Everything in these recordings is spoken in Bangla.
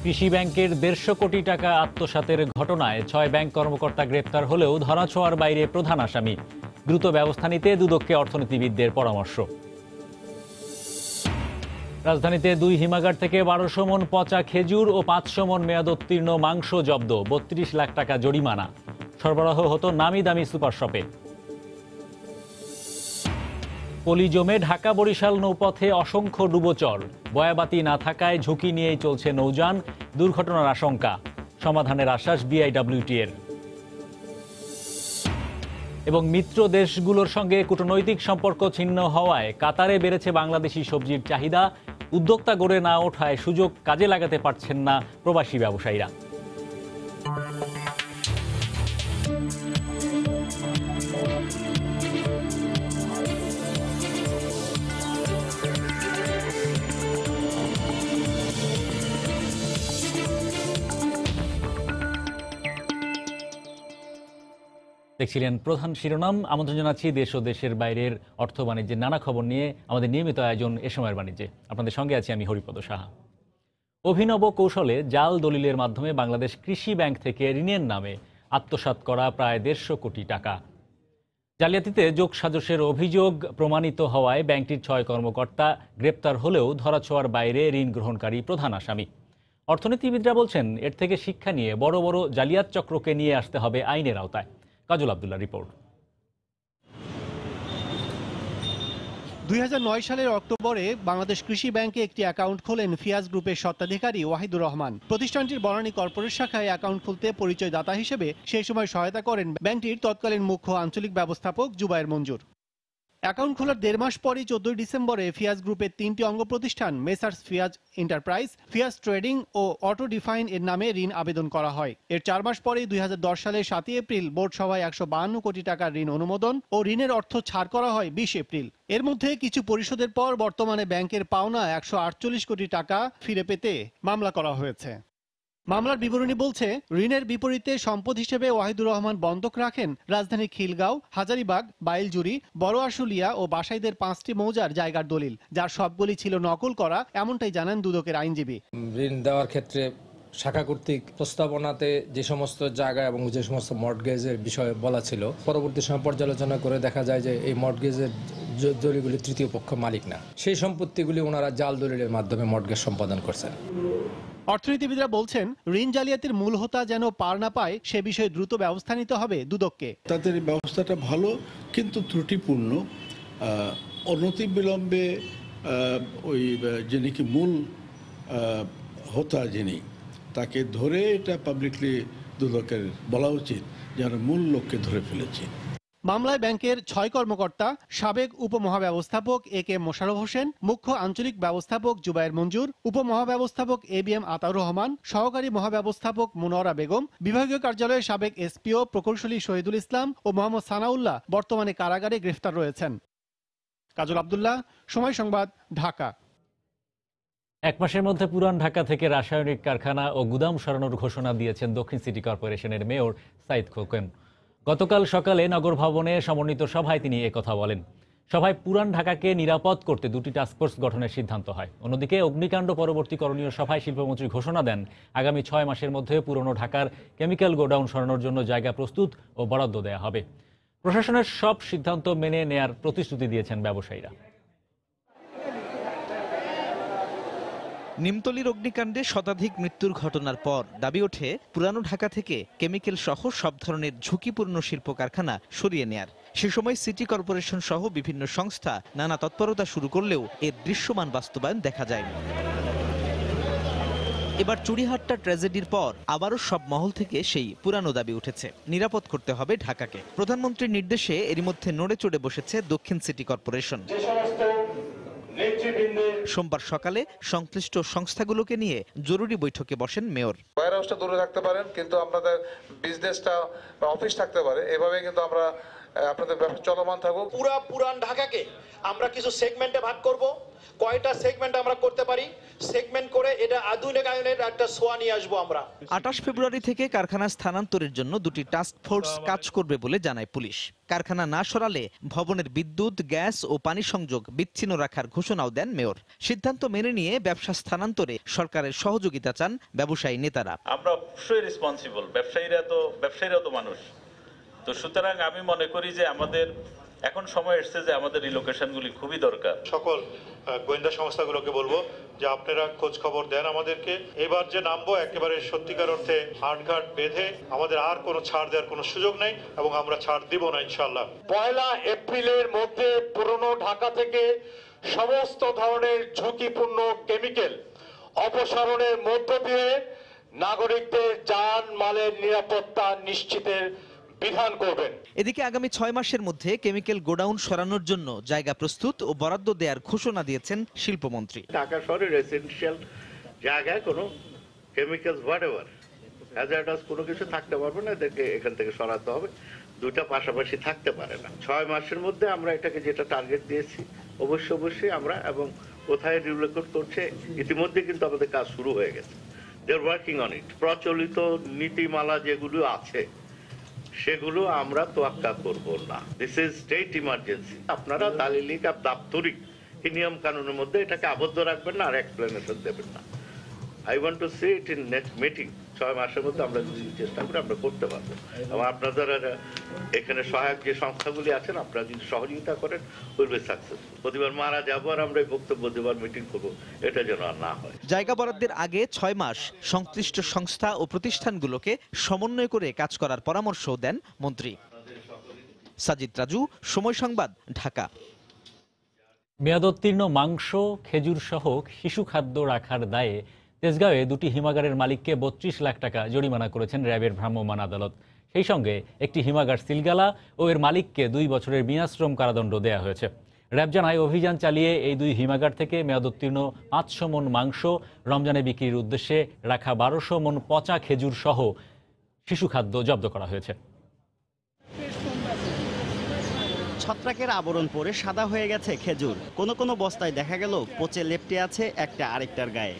কৃষি ব্যাংকের 150 কোটি টাকা আত্মসাতের ঘটনায় 6 ব্যাংক কর্মকর্তা গ্রেপ্তার হলেও ধরাছোঁয়ার বাইরে প্রধান আসামি। দ্রুত ব্যবস্থা নিতে দুদককে অর্থনীতিবিদদের পরামর্শ। রাজধানীতে 2 হিমাগার থেকে 1200 মন পচা খেজুর ও 500 মন মেয়াদোত্তীর্ণ মাংস জব্দ, 32 লাখ টাকা জরিমানা। সরবরাহ হতো নামি দামি সুপার শপে। পলি জমে ঢাকা বরিশাল নৌপথে অসংখ্য ডুবোচর, বয়াবাতি না থাকায় ঝুঁকি নিয়েই চলছে নৌযান, দুর্ঘটনার আশঙ্কা। সমাধানের আশ্বাস বিআইডব্লিউটিএর। এবং মিত্র দেশগুলোর সঙ্গে কূটনৈতিক সম্পর্ক ছিন্ন হওয়ায় কাতারে বেড়েছে বাংলাদেশি সবজির চাহিদা। উদ্যোক্তা গড়ে না ওঠায় সুযোগ কাজে লাগাতে পারছেন না প্রবাসী ব্যবসায়ীরা। দেখছিলেন প্রধান শিরোনাম। আমন্ত্রণ জানাচ্ছি দেশ ও দেশের বাইরের অর্থ বাণিজ্যের নানা খবর নিয়ে আমাদের নিয়মিত আয়োজন এ সময়ের বাণিজ্যে। আপনাদের সঙ্গে আছি আমি হরিপদ সাহা। অভিনব কৌশলে জাল দলিলের মাধ্যমে বাংলাদেশ কৃষি ব্যাংক থেকে ঋণের নামে আত্মসাৎ করা প্রায় 150 কোটি টাকা। জালিয়াতিতে যোগসাজশের অভিযোগ প্রমাণিত হওয়ায় ব্যাংকটির 6 কর্মকর্তা গ্রেপ্তার হলেও ধরাছোঁয়ার বাইরে ঋণ গ্রহণকারী প্রধান আসামি। অর্থনীতিবিদরা বলছেন, এর থেকে শিক্ষা নিয়ে বড় বড় জালিয়াত চক্রকে নিয়ে আসতে হবে আইনের আওতায়। কাজল আব্দুল্লাহ রিপোর্ট। 2009 সালের অক্টোবরে বাংলাদেশ কৃষি ব্যাংকে একটি অ্যাকাউন্ট খোলেন ফিয়াজ গ্রুপের স্বত্বাধিকারী ওয়াহিদুর রহমান। প্রতিষ্ঠানটির বনানী কর্পোরেট শাখায় অ্যাকাউন্ট খুলতে পরিচয়দাতা হিসেবে সেই সময় সহায়তা করেন ব্যাংকটির তৎকালীন মুখ্য আঞ্চলিক ব্যবস্থাপক জুবায়ের মঞ্জুর। অ্যাকাউন্ট খোলার 1.5 মাস পরই 14 ডিসেম্বরে ফিয়াজ গ্রুপের 3টি অঙ্গ প্রতিষ্ঠান Messrs Fiaz enterprise, Fiaz trading ও অটো ডিফাইন এর নামে ঋণ আবেদন করা হয়। এর 4 মাস পরেই 2010 সালের 7 এপ্রিল বোর্ড সভায় 152 কোটি টাকার ঋণ অনুমোদন ও ঋণের অর্থ ছাড় করা হয় 20 এপ্রিল। এর মধ্যে কিছু পরিশোধের পর বর্তমানে ব্যাংকের পাওনা 148 কোটি টাকা ফিরে পেতে মামলা করা হয়েছে। মামলার বিবরণী বলছে, ঋণের বিপরীতে সম্পদ হিসেবে ওয়াহিদুর রহমান বন্ধক রাখেন রাজধানীর খিলগাঁও, হাজারীবাগ, বাইলজুরি, বড় আশুলিয়া ও বাসাইদের 5টি মৌজার জায়গার দলিল, যার সবগুলি ছিল নকল করা, এমনটাই জানান দুদকের আইনজীবী। ঋণ দেওয়ার ক্ষেত্রে শাখা কর্তৃক প্রস্তাবনাতে যে সমস্ত জায়গা এবং যে সমস্ত মর্টগেজের বিষয়ে বলা ছিল, পরবর্তী সময় পর্যালোচনা করে দেখা যায় যে এই মর্টগেজের দলিলগুলি তৃতীয় পক্ষ মালিক না। সেই সম্পত্তিগুলি ওনারা জাল দলিলের মাধ্যমে মর্টগেজ সম্পাদন করছেন। অর্থনীতিবিদরা বলছেন, ঋণ জালিয়াতির মূল হোতা যেন পার না পায় সে বিষয়ে দ্রুত ব্যবস্থা নিতে হবে দুদককে। তাদের ব্যবস্থাটা ভালো কিন্তু ত্রুটিপূর্ণ। অনতিবিলম্বে ওই যিনি কি মূল হোতা যিনি, তাকে ধরে এটা পাবলিকলি দুদকের বলা উচিত যেন মূল লোককে ধরে ফেলেছে। মামলায় ব্যাংকের 6 কর্মকর্তা, সাবেক উপমহাব্যবস্থাপক AK মোশাররফ হোসেন, মুখ্য আঞ্চলিক ব্যবস্থাপক জুবায়ের মঞ্জুর, উপমহাব্যবস্থাপক ABM আতাউর রহমান, সহকারী মহাব্যবস্থাপক মুনওয়ারা বেগম, বিভাগীয় কার্যালয়ের সাবেক SPO প্রকৌশলী শহীদুল ইসলাম ও মোহাম্মদ সানাউল্লাহ বর্তমানে কারাগারে গ্রেফতার রয়েছেন। কাজল আব্দুল্লাহ, সময় সংবাদ, ঢাকা। 1 মাসের মধ্যে পুরান ঢাকা থেকে রাসায়নিক কারখানা ও গুদাম সরানোর ঘোষণা দিয়েছেন দক্ষিণ সিটি কর্পোরেশনের মেয়র সাইদ খোকন। গতকাল সকালে নগর ভবনে সমন্বিত সভায় তিনি একথা বলেন। সভায় পুরান ঢাকাকে নিরাপদ করতে 2টি টাস্কফোর্স গঠনের সিদ্ধান্ত হয়। অন্যদিকে অগ্নিকাণ্ড পরবর্তী করণীয় সভায় শিল্পমন্ত্রী ঘোষণা দেন, আগামী 6 মাসের মধ্যে পুরনো ঢাকার কেমিক্যাল গোডাউন সরানোর জন্য জায়গা প্রস্তুত ও বরাদ্দ দেওয়া হবে। প্রশাসনের সব সিদ্ধান্ত মেনে নেয়ার প্রতিশ্রুতি দিয়েছেন ব্যবসায়ীরা। নিমতলির অগ্নিকাণ্ডে শতাধিক মৃত্যুর ঘটনার পর দাবি ওঠে পুরানো ঢাকা থেকে কেমিক্যাল সহ সব ধরনের ঝুঁকিপূর্ণ শিল্প কারখানা সরিয়ে নেয়ার। সে সময় সিটি কর্পোরেশন সহ বিভিন্ন সংস্থা নানা তৎপরতা শুরু করলেও এর দৃশ্যমান বাস্তবায়ন দেখা যায়নি। এবার চুড়িহাট্টা ট্র্যাজেডির পর আবারও সব মহল থেকে সেই পুরানো দাবি উঠেছে, নিরাপদ করতে হবে ঢাকাকে। প্রধানমন্ত্রীর নির্দেশে এরই মধ্যে নড়ে চড়ে বসেছে দক্ষিণ সিটি কর্পোরেশন। সোমবার সকালে সংশ্লিষ্ট সংস্থাগুলোকে নিয়ে জরুরি বৈঠকে বসেন মেয়র। ওয়্যারহাউসটা দূরে থাকতে পারেন, কিন্তু আপনাদের বিজনেসটা অফিস থাকতে পারে, এভাবে কিন্তু আমরা আপনাদের ব্যবসা চলমান থাকুক। পুরান ঢাকাকে আমরা কিছু সেগমেন্টে ভাগ করব। কয়টা সেগমেন্ট আমরা করতে পারি, সেগমেন্ট করে এটা আধুনিকায়নের একটা ছোঁয়া নিয়ে আসবো আমরা। 28 ফেব্রুয়ারি থেকে কারখানা স্থানান্তরের জন্য দুটি টাস্ক ফোর্স কাজ করবে বলে জানায় পুলিশ। কারখানা না সরালে ভবনের বিদ্যুৎ, গ্যাস ও পানি সংযোগ বিচ্ছিন্ন রাখার ঘোষণাও দেন মেয়র। সিদ্ধান্ত মেনে নিয়ে ব্যবসা স্থানান্তরে সরকারের সহযোগিতা চান ব্যবসায়ী নেতারা। আমরা অবশ্যই রেসপন্সিবল, ব্যবসায়ীরা তো মানুষ, তো সুতরাং আমি মনে করি যে আমাদের এখন সময় এসেছে যে আমাদের রিলোকেশনগুলি খুবই দরকার। সকল গোয়েন্দা সংস্থাগুলোকে বলবো যে আপনারা খোঁজ খবর দেন আমাদেরকে। এবার যে নামবো একেবারে সত্যিকার অর্থে হাটঘাট বেঁধে, আমাদের আর কোনো ছাড় দেওয়ার কোনো সুযোগ নেই এবং আমরা ছাড় দিব না ইনশাআল্লাহ। 1 এপ্রিলের মধ্যে পুরনো ঢাকা থেকে সমস্ত ধরনের ঝুঁকিপূর্ণ কেমিক্যাল অপসারণের মধ্য দিয়ে নাগরিকদের জানমালের নিরাপত্তা নিশ্চিতের বিধান করবেন। এদিকে আগামী 6 মাসের মধ্যে কেমিক্যাল গোডাউন সরানোর জন্য জায়গা প্রস্তুত ও বরাদ্দ দেওয়ার ঘোষণা দিয়েছেন শিল্পমন্ত্রী। ঢাকা শহরের রেসিডেন্সিয়াল জায়গায় কোনো কেমিক্যালস হোয়াটএভার হ্যাজার্ডাস কোনো কিছু থাকতে পারবে না, এদেরকে এখান থেকে সরাতে হবে। দুটা পাশাপাশি থাকতে পারে না। 6 মাসের মধ্যে আমরা এটাকে যেটা টার্গেট দিয়েছি অবশ্যই আমরা, এবং কোথায় রিলোকেট করছে ইতিমধ্যে কিন্তু আমাদের কাজ শুরু হয়ে গেছে। দে আর ওয়ার্কিং অন ইট। প্রচলিত নীতিমালা যেগুলো আছে সেগুলো আমরা তোয়াক্কা করব না। This is state emergency. আপনারা দালিলিক আর দাপ্তরিক নিয়ম কানুনের মধ্যে এটাকে আবদ্ধ রাখবেন না আর এক্সপ্লেনেশন দেবেন না। I want to see it in next meeting. 6 মাসের মধ্যে আমরা যদি চেষ্টা করি আমরা করতে পারবো, এবং আপনাদের এখানে সহায়ক যে সংস্থাগুলি আছেন আপনারা যদি সহযোগিতা করেন উইল বি সাকসেসফুল। প্রতিবার মারা যাবো আর আমরা এই বক্তব্য দেবার মিটিং করবো, এটা যেন আর না হয়। জায়গা বরাদ্দের আগে 6 মাস সংশ্লিষ্ট সংস্থা ও প্রতিষ্ঠানগুলোকে সমন্বয় করে কাজ করার পরামর্শও দেন মন্ত্রী। সাজিদ রাজু, সময় সংবাদ, ঢাকা। মেয়াদোত্তীর্ণ মাংস, খেজুর সহ শিশু খাদ্য রাখার দায়ে তেজগাঁওয়ে দুটি হিমাগারের মালিককে 32 লাখ টাকা জরিমানা করেছেন র্যাবের ভ্রাম্যমাণ আদালত। সেই সঙ্গে একটি হিমাগার সিলগালা ও এর মালিককে 2 বছরের বিনাশ্রম কারাদণ্ড দেওয়া হয়েছে। র্যাব জানায় অভিযান চালিয়ে এই 2 হিমাগার থেকে মেয়াদোত্তীর্ণ 500 মণ মাংস, রমজানে বিক্রির উদ্দেশ্যে রাখা 1200 মণ পচা খেজুর সহ শিশু খাদ্য জব্দ করা হয়েছে। ছত্রাকের আবরণ পরে সাদা হয়ে গেছে খেজুর। কোনো বস্তায় দেখা গেল পচে লেপ্টে আছে একটা আরেকটার গায়ে।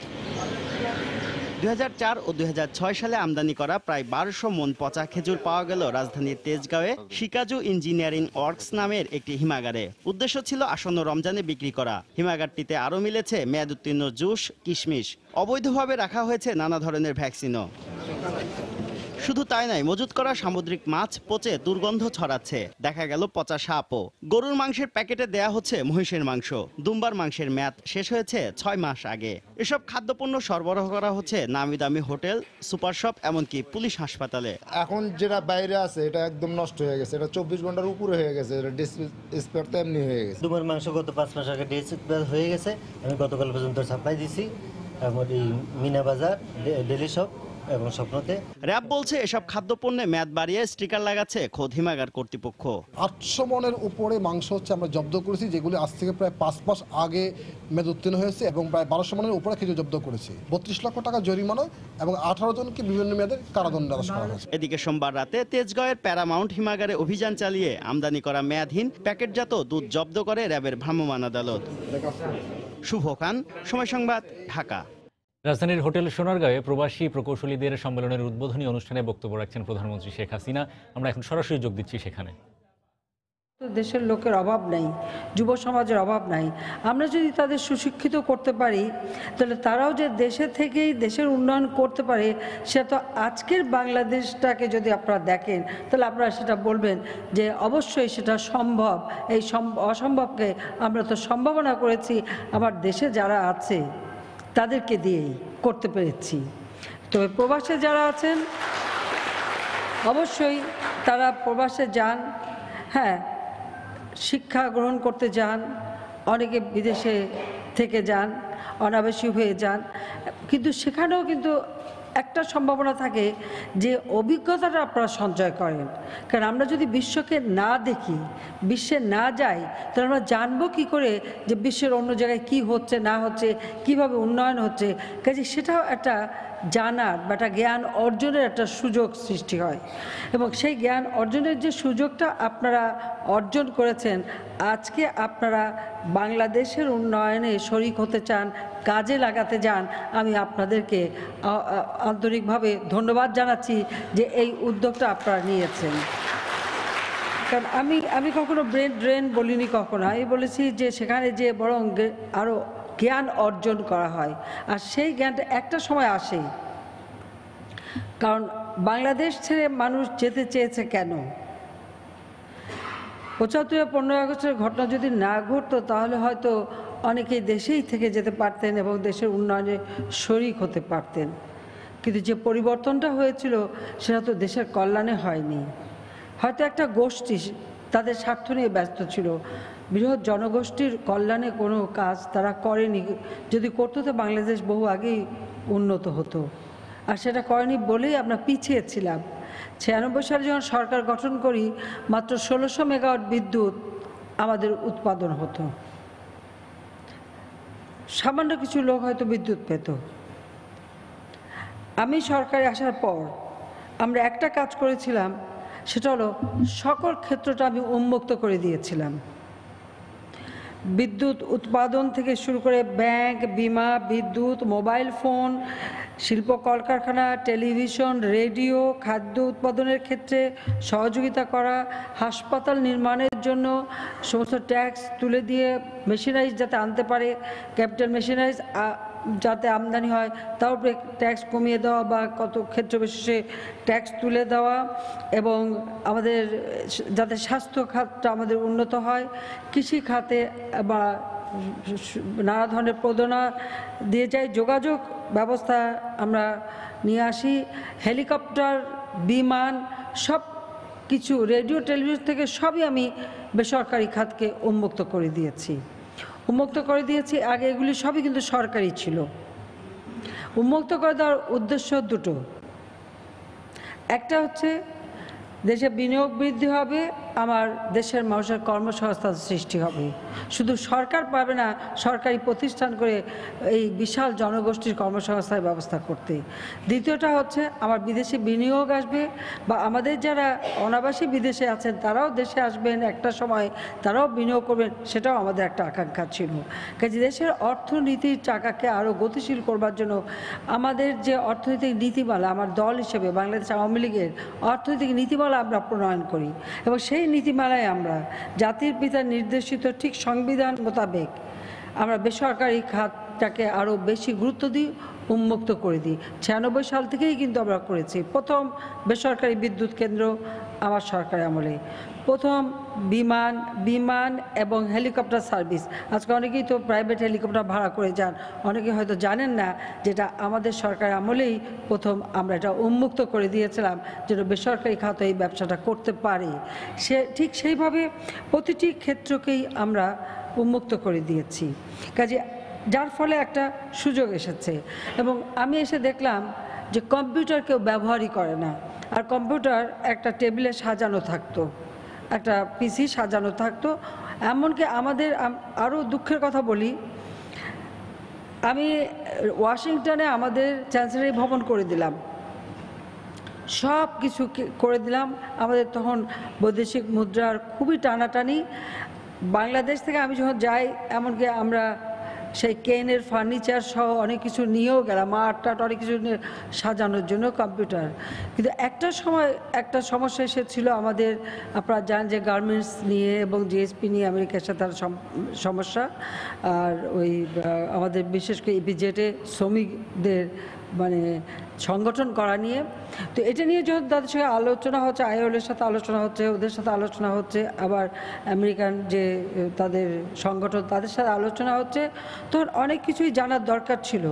2004 ও 2006 সালে আমদানি করা প্রায় 1200 মণ পচা খেজুর পাওয়া গেল রাজধানীর তেজগাঁওয়ে শিকাজু ইঞ্জিনিয়ারিং ওয়ার্কস নামের একটি হিমাগারে। উদ্দেশ্য ছিল আসন্ন রমজানে বিক্রি করা। হিমাগারটিতে আরও মিলেছে মেয়াদোত্তীর্ণ জুস, কিশমিশ। অবৈধভাবে রাখা হয়েছে নানা ধরনের ভ্যাকসিনও। শুধু তাই নয়, মজুত করা সামুদ্রিক মাছ পচে দুর্গন্ধ ছড়াচ্ছে। দেখা গেল পচা সাপও। গরুর মাংসের প্যাকেটে দেয়া হচ্ছে মহিষের মাংস। দুম্বার মাংসের মেয়াদ শেষ হয়েছে 6 মাস আগে। এসব খাদ্যপণ্য সরবরাহ করা হচ্ছে নামি দামি হোটেল, সুপার শপ, এমনকি পুলিশ হাসপাতালে। এখন যেটা বাইরে আছে এটা একদম নষ্ট হয়ে গেছে, এটা 24 ঘন্টার উপরে হয়ে গেছে, এটা ডিসপ্যাচ তো এমনি হয়ে গেছে। দুম্বার মাংস গত 5 মাস আগে ডিসপ্যাচ হয়ে গেছে। আমি গতকাল পর্যন্ত সাপ্লাই দিছি মিনা বাজার, ডেলি শপ এবং স্বপ্নতে। র্যাব বলছে এসব খাদ্যপণ্যে মেয়াদ বাড়িয়ে স্টিকার লাগাচ্ছে খোদ হিমাগার কর্তৃপক্ষ। 800 মণের উপরে মাংস হচ্ছে আমরা জব্দ করেছি, যেগুলি আজ থেকে প্রায় 5 মাস আগে মেয়াদ উত্তীর্ণ হয়েছে, এবং প্রায় 1200 মণের উপরে খেজুর জব্দ করেছি। 32 লক্ষ টাকা জরিমানা এবং 18 জনকে বিভিন্ন মেয়াদের কারাদণ্ড আদেশ করা হয়েছে। এদিকে সোমবার রাতে তেজগাঁওয়ের প্যারামাউন্ট হিমাগারে অভিযান চালিয়ে আমদানি করা মেয়াদহীন প্যাকেটজাত দুধ জব্দ করে র্যাবের ভ্রাম্যমাণ আদালত। শুভ খান, সময় সংবাদ, ঢাকা। রাজধানীর হোটেল সোনারগাঁওয়ে প্রবাসী প্রকৌশলীদের সম্মেলনের উদ্বোধনী অনুষ্ঠানে বক্তব্য রাখছেন প্রধানমন্ত্রী শেখ হাসিনা। আমরা এখন সরাসরি যোগ দিচ্ছি সেখানে। দেশের লোকের অভাব নেই, যুব সমাজের অভাব নাই। আমরা যদি তাদের সুশিক্ষিত করতে পারি তাহলে তারাও যে দেশে থেকেই দেশের উন্নয়ন করতে পারে, সে তো আজকের বাংলাদেশটাকে যদি আপনারা দেখেন তাহলে আপনারা সেটা বলবেন যে অবশ্যই সেটা সম্ভব। এই অসম্ভবকে আমরা তো সম্ভাবনা করেছি আমার দেশে যারা আছে তাদেরকে দিয়েই করতে পেরেছি। তবে প্রবাসে যারা আছেন অবশ্যই তারা প্রবাসে যান, হ্যাঁ, শিক্ষা গ্রহণ করতে যান, অনেকে বিদেশে থেকে যান, অনাবাসী হয়ে যান, কিন্তু সেখানেও কিন্তু একটা সম্ভাবনা থাকে যে অভিজ্ঞতাটা আপনারা সঞ্চয় করেন। কারণ আমরা যদি বিশ্বকে না দেখি, বিশ্বে না যাই, তাহলে আমরা জানবো কী করে যে বিশ্বের অন্য জায়গায় কি হচ্ছে না হচ্ছে, কিভাবে উন্নয়ন হচ্ছে। কাজে সেটাও একটা জানার বা একটা জ্ঞান অর্জনের একটা সুযোগ সৃষ্টি হয়, এবং সেই জ্ঞান অর্জনের যে সুযোগটা আপনারা অর্জন করেছেন, আজকে আপনারা বাংলাদেশের উন্নয়নে শরিক হতে চান, কাজে লাগাতে চান। আমি আপনাদেরকে আন্তরিকভাবে ধন্যবাদ জানাচ্ছি যে এই উদ্যোগটা আপনারা নিয়েছেন। কারণ আমি কখনো ব্রেন ড্রেন বলিনি, কখনো আমি বলেছি যে সেখানে যে বরং আরও জ্ঞান অর্জন করা হয়, আর সেই জ্ঞানটা একটা সময় আসে। কারণ বাংলাদেশ ছেড়ে মানুষ যেতে চেয়েছে কেন? ৭৫-১৫ আগস্টের ঘটনা যদি না ঘটতো তাহলে হয়তো অনেকেই দেশেই থেকে যেতে পারতেন এবং দেশের উন্নয়নে শরিক হতে পারতেন। কিন্তু যে পরিবর্তনটা হয়েছিল সেটা তো দেশের কল্যাণে হয়নি। হয়তো একটা গোষ্ঠী তাদের স্বার্থ নিয়ে ব্যস্ত ছিল, বৃহৎ জনগোষ্ঠীর কল্যাণে কোনো কাজ তারা করেনি। যদি করতো তো বাংলাদেশ বহু আগেই উন্নত হতো, আর সেটা করেনি বলেই আমরা পিছিয়ে ছিলাম। ৯৬ সালে যখন সরকার গঠন করি, মাত্র ১৬০০ মেগাওয়াট বিদ্যুৎ আমাদের উৎপাদন হতো। সামান্য কিছু লোক হয়তো বিদ্যুৎ পেত। আমি সরকারে আসার পর আমরা একটা কাজ করেছিলাম, সেটা হলো সকল ক্ষেত্রটা আমি উন্মুক্ত করে দিয়েছিলাম। বিদ্যুৎ উৎপাদন থেকে শুরু করে ব্যাংক, বিমা, বিদ্যুৎ, মোবাইল ফোন, শিল্প কলকারখানা, টেলিভিশন, রেডিও, খাদ্য উৎপাদনের ক্ষেত্রে সহযোগিতা করা, হাসপাতাল নির্মাণের জন্য সমস্ত ট্যাক্স তুলে দিয়ে মেশিনারিজ যাতে আনতে পারে, ক্যাপিটাল মেশিনারিজ যাতে আমদানি হয় তার উপরে ট্যাক্স কমিয়ে দেওয়া বা কত ক্ষেত্র বিশেষে ট্যাক্স তুলে দেওয়া, এবং আমাদের যাতে স্বাস্থ্য খাতটা আমাদের উন্নত হয়, কৃষি খাতে বা নানা ধরনের প্রণোদনা দিয়ে যাই, যোগাযোগ ব্যবস্থা আমরা নিয়ে আসি, হেলিকপ্টার, বিমান, সব কিছু, রেডিও, টেলিভিশন থেকে সবই আমি বেসরকারি খাতকে উন্মুক্ত করে দিয়েছি। আগে এগুলি সবই কিন্তু সরকারি ছিল। উন্মুক্ত করে দেওয়ার উদ্দেশ্য দুটো, একটা হচ্ছে দেশে বিনিয়োগ বৃদ্ধি হবে, আমার দেশের মানুষের কর্মসংস্থান সৃষ্টি হবে। শুধু সরকার পাবে না সরকারি প্রতিষ্ঠান করে এই বিশাল জনগোষ্ঠীর কর্মসংস্থানের ব্যবস্থা করতে। দ্বিতীয়টা হচ্ছে আমার বিদেশি বিনিয়োগ আসবে, বা আমাদের যারা অনাবাসী বিদেশে আছেন তারাও দেশে আসবেন, একটা সময় তারাও বিনিয়োগ করবেন, সেটাও আমাদের একটা আকাঙ্ক্ষা ছিল। কাজে দেশের অর্থনীতির চাকাকে আরও গতিশীল করবার জন্য আমাদের যে অর্থনৈতিক নীতিমালা, আমার দল হিসেবে বাংলাদেশ আওয়ামী লীগের অর্থনৈতিক নীতিমালা আমরা প্রণয়ন করি, এবং সেই নীতিমালায় আমরা জাতির পিতার নির্দেশিত ঠিক সংবিধান মোতাবেক আমরা বেসরকারি খাতটাকে আরও বেশি গুরুত্ব দিই, উন্মুক্ত করে দিই। ৯৬ সাল থেকেই কিন্তু আমরা করেছি। প্রথম বেসরকারি বিদ্যুৎ কেন্দ্র আমার সরকার আমলে, প্রথম বিমান এবং হেলিকপ্টার সার্ভিস। আজকে অনেকেই তো প্রাইভেট হেলিকপ্টার ভাড়া করে যান, অনেকে হয়তো জানেন না যেটা আমাদের সরকার আমলেই প্রথম আমরা এটা উন্মুক্ত করে দিয়েছিলাম, যেন বেসরকারি খাতে এই ব্যবসাটা করতে পারে। ঠিক সেইভাবে প্রতিটি ক্ষেত্রকেই আমরা উন্মুক্ত করে দিয়েছি। কাজে যার ফলে একটা সুযোগ এসেছে, এবং আমি এসে দেখলাম যে কম্পিউটার কেউ ব্যবহারই করে না, আর কম্পিউটার একটা টেবিলে সাজানো থাকতো, একটা পিসি সাজানো থাকতো। এমনকি আমাদের আরও দুঃখের কথা বলি, আমি ওয়াশিংটনে আমাদের চ্যান্সেলরি ভবন করে দিলাম, সব কিছু করে দিলাম। আমাদের তখন বৈদেশিক মুদ্রার খুবই টানাটানি। বাংলাদেশ থেকে আমি যখন যাই, এমনকি আমরা সেই কেনের ফার্নিচার সহ অনেক কিছু নিয়েও গেলাম, মাঠ অনেক কিছু সাজানোর জন্য কম্পিউটার। কিন্তু একটা সমস্যা এসেছিল আমাদের, আপনারা জানেন যে গার্মেন্টস নিয়ে এবং জিএসপি নিয়ে আমেরিকার সাথে সমস্যা, আর ওই আমাদের বিশেষ করে ইপিজেটে শ্রমিকদের মানে সংগঠন করা নিয়ে। তো এটা নিয়ে যখন তাদের সঙ্গে আলোচনা হচ্ছে, আইওএলের সাথে আলোচনা হচ্ছে, ওদের সাথে আলোচনা হচ্ছে, আবার আমেরিকান যে তাদের সংগঠন তাদের সাথে আলোচনা হচ্ছে, তখন অনেক কিছুই জানার দরকার ছিল।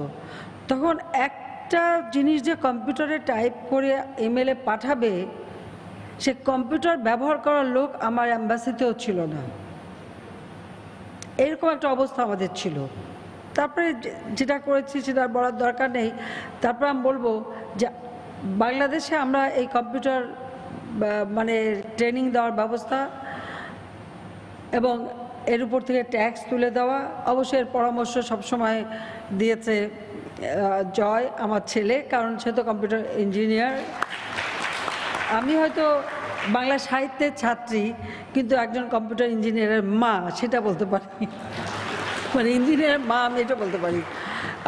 তখন একটা জিনিস যে কম্পিউটারে টাইপ করে ইমেলে পাঠাবে, সে কম্পিউটার ব্যবহার করার লোক আমার অ্যাম্বাসিতেও ছিল না। এরকম একটা অবস্থা আমাদের ছিল। তারপরে যেটা করেছি সেটা বলার দরকার নেই। তারপর আমি বলবো যে বাংলাদেশে আমরা এই কম্পিউটার মানে ট্রেনিং দেওয়ার ব্যবস্থা এবং এর উপর থেকে ট্যাক্স তুলে দেওয়া, অবশ্যই এর পরামর্শ সবসময় দিয়েছে জয় আমার ছেলে, কারণ সে তো কম্পিউটার ইঞ্জিনিয়ার। আমি হয়তো বাংলা সাহিত্যের ছাত্রী, কিন্তু একজন কম্পিউটার ইঞ্জিনিয়ারের মা সেটা বলতে পারি, মানে ইঞ্জিনিয়ারের মা আমি এটা বলতে পারি।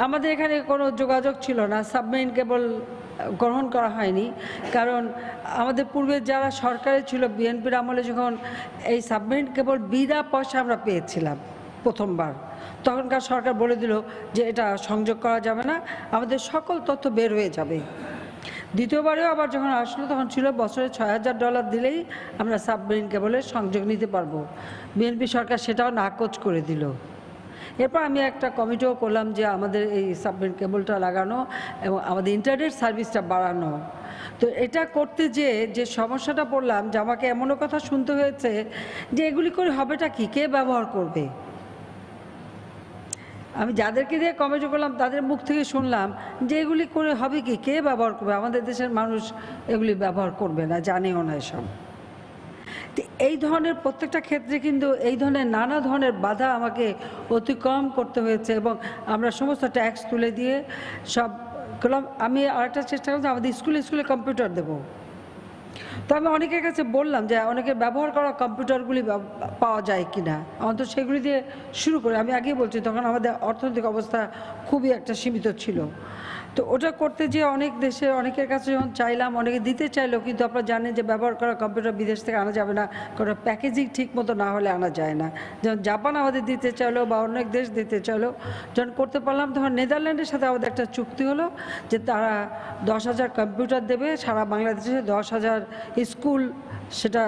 আমাদের এখানে কোনো যোগাযোগ ছিল না, সাবমেরিন কেবল গ্রহণ করা হয়নি, কারণ আমাদের পূর্বে যারা সরকারে ছিল বিএনপির আমলে যখন এই সাবমেরিন কেবল বিনা পয়সা আমরা পেয়েছিলাম প্রথমবার, তখনকার সরকার বলে দিল যে এটা সংযোগ করা যাবে না, আমাদের সকল তথ্য বের হয়ে যাবে। দ্বিতীয়বারেও আবার যখন আসলো তখন ছিল বছরে $৬,০০০ দিলেই আমরা সাবমেরিন কেবলের সংযোগ নিতে পারবো। বিএনপি সরকার সেটাও নাকচ করে দিল। এরপর আমি একটা কমিটিও করলাম যে আমাদের এই সাবমেরিন কেবলটা লাগানো এবং আমাদের ইন্টারনেট সার্ভিসটা বাড়ানো। তো এটা করতে যে সমস্যাটা পড়লাম যে আমাকে এমনও কথা শুনতে হয়েছে যে এগুলি করে হবেটা কি, কে ব্যবহার করবে। আমি যাদেরকে দিয়ে কমিটি করলাম তাদের মুখ থেকে শুনলাম যে এগুলি করে হবে কি, কে ব্যবহার করবে, আমাদের দেশের মানুষ এগুলি ব্যবহার করবে না, জানেও না এসব। এই ধরনের প্রত্যেকটা ক্ষেত্রে কিন্তু এই ধরনের নানা ধরনের বাধা আমাকে অতিক্রম করতে হয়েছে এবং আমরা সমস্ত ট্যাক্স তুলে দিয়ে সব করলাম। আমি আরেকটা চেষ্টা করলাম আমাদের স্কুলে কম্পিউটার দেবো। তো আমি অনেকের কাছে বললাম যে অনেকের ব্যবহার করা কম্পিউটারগুলি পাওয়া যায় কি না, অন্তত সেগুলি দিয়ে শুরু করে। আমি আগেই বলছি তখন আমাদের অর্থনৈতিক অবস্থা খুবই একটা সীমিত ছিল। তো ওটা করতে যেয়ে অনেক দেশে অনেকের কাছে যখন চাইলাম, অনেকে দিতে চাইলো, কিন্তু আপনারা জানেন যে ব্যবহার করা কম্পিউটার বিদেশ থেকে আনা যাবে না, কারণ প্যাকেজিং ঠিক মতো না হলে আনা যায় না। যেমন জাপান আমাদের দিতে চাইলো বা অনেক দেশ দিতে চাইলো, যখন করতে পারলাম তখন নেদারল্যান্ডের সাথে আমাদের একটা চুক্তি হলো যে তারা 10,000 কম্পিউটার দেবে সারা বাংলাদেশে, 10,000 স্কুল সেটা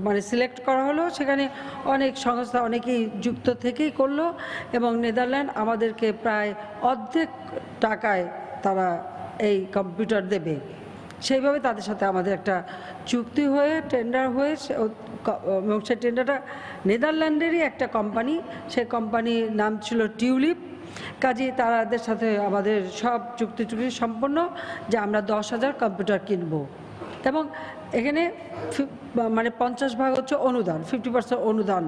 মানে সিলেক্ট করা হলো। সেখানে অনেক সংস্থা অনেকেই যুক্ত থেকেই করলো এবং নেদারল্যান্ড আমাদেরকে প্রায় অর্ধেক টাকায় তারা এই কম্পিউটার দেবে। সেইভাবে তাদের সাথে আমাদের একটা চুক্তি হয়ে টেন্ডার হয়ে, এবং সেই টেন্ডারটা নেদারল্যান্ডেরই একটা কোম্পানি, সেই কোম্পানির নাম ছিল টিউলিপ। কাজেই তাদের সাথে আমাদের সব চুক্তি সম্পন্ন যে আমরা 10,000 কম্পিউটার কিনবো এবং এখানে মানে 50% হচ্ছে অনুদান, 50% অনুদান,